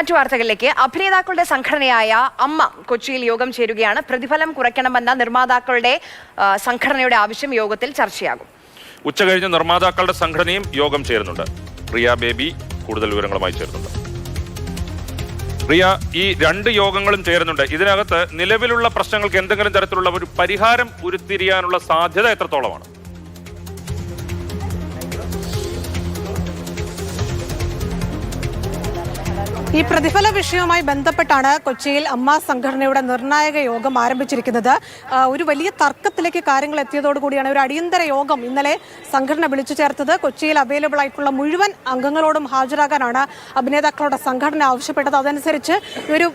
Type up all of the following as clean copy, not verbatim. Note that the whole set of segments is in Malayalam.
മറ്റു വാർത്തകളിലേക്ക്. അഭിനേതാക്കളുടെ സംഘടനയായ അമ്മ കൊച്ചിയിൽ യോഗം ചേരുകയാണ്. പ്രതിഫലം കുറയ്ക്കണമെന്ന നിർമ്മാതാക്കളുടെ സംഘടനയുടെ ആവശ്യം യോഗത്തിൽ ചർച്ചയാകും. ഉച്ചകഴിഞ്ഞ് നിർമ്മാതാക്കളുടെ സംഘടനയും യോഗം ചേരുന്നുണ്ട്. റിയ ബേബി കൂടുതൽ വിവരങ്ങളുമായി ചേരുന്നുണ്ട്. റിയ, ഈ രണ്ട് യോഗങ്ങളും ചേരുന്നുണ്ട്. ഇതിനകത്ത് നിലവിലുള്ള പ്രശ്നങ്ങൾക്ക് എന്തെങ്കിലും തരത്തിലുള്ള ഒരു പരിഹാരം ഉരുത്തിരിയാനുള്ള സാധ്യത എത്രത്തോളമാണ്? ഈ പ്രതിഫല വിഷയവുമായി ബന്ധപ്പെട്ടാണ് കൊച്ചിയിൽ അമ്മ സംഘടനയുടെ നിർണായക യോഗം ആരംഭിച്ചിരിക്കുന്നത്. ഒരു വലിയ തർക്കത്തിലേക്ക് കാര്യങ്ങൾ എത്തിയതോടുകൂടിയാണ് ഒരു അടിയന്തര യോഗം ഇന്നലെ സംഘടന വിളിച്ചു ചേർത്തത്. കൊച്ചിയിൽ അവൈലബിൾ ആയിട്ടുള്ള മുഴുവൻ അംഗങ്ങളോടും ഹാജരാകാനാണ് അഭിനേതാക്കളുടെ സംഘടന ആവശ്യപ്പെട്ടത്. അതനുസരിച്ച് ഒരു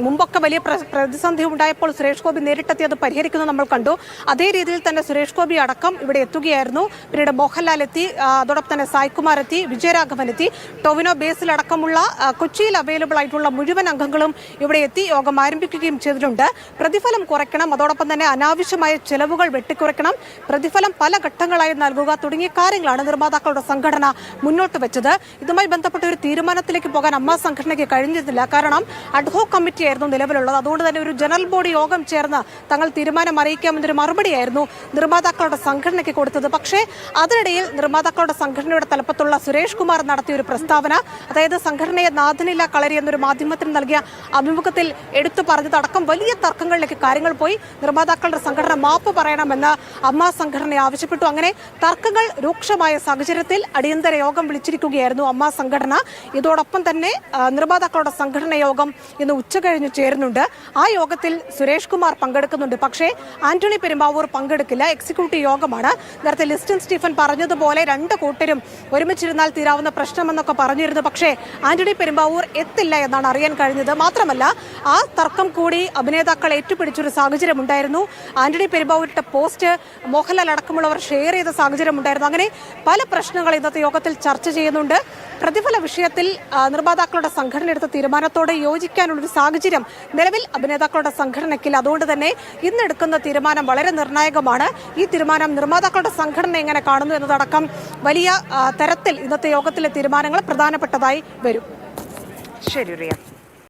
മുമ്പൊക്കെ വലിയ പ്രതിസന്ധി ഉണ്ടായപ്പോൾ സുരേഷ് ഗോപി നേരിട്ടെത്തി അത് പരിഹരിക്കുന്നത് നമ്മൾ കണ്ടു. അതേ രീതിയിൽ തന്നെ സുരേഷ് ഗോപി അടക്കം ഇവിടെ എത്തുകയായിരുന്നു. പിന്നീട് മോഹൻലാൽ എത്തി, അതോടൊപ്പം തന്നെ സായ്കുമാർ എത്തി, വിജയരാഘവൻ എത്തി, ടൊവിനോ ബേസിൽ അടക്കമുള്ള കൊച്ചിയിൽ അവൈലബിൾ ആയിട്ടുള്ള മുഴുവൻ അംഗങ്ങളും ഇവിടെ എത്തി യോഗം ആരംഭിക്കുകയും ചെയ്തിട്ടുണ്ട്. പ്രതിഫലം കുറയ്ക്കണം, അതോടൊപ്പം തന്നെ അനാവശ്യമായ ചെലവുകൾ വെട്ടിക്കുറയ്ക്കണം, പ്രതിഫലം പല ഘട്ടങ്ങളായി നൽകുക തുടങ്ങിയ കാര്യങ്ങളാണ് നിർമ്മാതാക്കളുടെ സംഘടന മുന്നോട്ട് വെച്ചത്. ഇതുമായി ബന്ധപ്പെട്ട ഒരു തീരുമാനത്തിലേക്ക് പോകാൻ അമ്മ സംഘടനയ്ക്ക് കഴിഞ്ഞിട്ടില്ല. കാരണം അഡ്ഹോക് കമ്മിറ്റി ആയിരുന്നു നിലവിലുള്ളത്. അതുകൊണ്ട് തന്നെ ഒരു ജനറൽ ബോഡി യോഗം ചേർന്ന് തങ്ങൾ തീരുമാനം അറിയിക്കാമെന്നൊരു മറുപടിയായിരുന്നു നിർമ്മാതാക്കളുടെ സംഘടനയ്ക്ക് കൊടുത്തത്. പക്ഷേ അതിനിടയിൽ നിർമ്മാതാക്കളുടെ സംഘടനയുടെ തലപ്പത്തുള്ള സുരേഷ് കുമാർ നടത്തിയ ഒരു പ്രസ്താവന, അതായത് സംഘടനയെ നാഥനില്ല കളരി എന്നൊരു മാധ്യമത്തിന് നൽകിയ അഭിമുഖത്തിൽ എടുത്തു പറഞ്ഞതടക്കം വലിയ തർക്കങ്ങളിലേക്ക് കാര്യങ്ങൾ പോയി. നിർമ്മാതാക്കളുടെ സംഘടന മാപ്പ് പറയണമെന്ന് അമ്മ സംഘടന ആവശ്യപ്പെട്ടു. അങ്ങനെ തർക്കങ്ങൾ രൂക്ഷമായ സാഹചര്യത്തിൽ അടിയന്തര യോഗം വിളിച്ചിരിക്കുകയായിരുന്നു അമ്മ സംഘടന. ഇതോടൊപ്പം തന്നെ നിർമ്മാതാക്കളുടെ സംഘടന യോഗം ഇന്ന് ഉച്ചകഴിഞ്ഞ് ചേരുന്നുണ്ട്. ആ യോഗത്തിൽ സുരേഷ് കുമാർ പങ്കെടുക്കുന്നുണ്ട്. പക്ഷേ ആന്റണി പെരുമ്പാവൂർ പങ്കെടുക്കില്ല. എക്സിക്യൂട്ടീവ് യോഗമാണ്. നേരത്തെ ലിസ്റ്റിൻ സ്റ്റീഫൻ പറഞ്ഞതുപോലെ രണ്ട് കൂട്ടരും ഒരുമിച്ചിരുന്നാൽ തീരാവുന്ന പ്രശ്നമെന്നൊക്കെ പറഞ്ഞിരുന്നു. പക്ഷേ ആന്റണി പെരുമ്പാവൂർ എത്തില്ല എന്നാണ് അറിയാൻ കഴിഞ്ഞത്. മാത്രമല്ല ആ തർക്കം കൂടി അഭിനേതാക്കൾ ഏറ്റുപിടിച്ചൊരു സാഹചര്യം ഉണ്ടായിരുന്നു. ആന്റണി പെരുമ്പാവൂരിന്റെ പോസ്റ്റ് മോഹൻലാൽ അടക്കമുള്ളവർ ഷെയർ ചെയ്ത സാഹചര്യം ഉണ്ടായിരുന്നു. അങ്ങനെ പല പ്രശ്നങ്ങൾ ഇന്നത്തെ യോഗത്തിൽ ചർച്ച ചെയ്യുന്നുണ്ട്. പ്രതിഫല വിഷയത്തിൽ നിർമ്മാതാക്കളുടെ സംഘടന എടുത്ത തീരുമാനത്തോട് യോജിക്കാനുള്ളൊരു സാഹചര്യം നിലവിൽ അഭിനേതാക്കളുടെ സംഘടനയ്ക്കില്ല. അതുകൊണ്ട് തന്നെ ഇന്നെടുക്കുന്ന തീരുമാനം വളരെ നിർണായകമാണ്. ഈ തീരുമാനം നിർമ്മാതാക്കളുടെ സംഘടന എങ്ങനെ കാണുന്നു എന്നതടക്കം വലിയ തരത്തിൽ ഇന്നത്തെ യോഗത്തിലെ തീരുമാനങ്ങൾ പ്രധാനപ്പെട്ടതായി വരും. ശരി റിയ.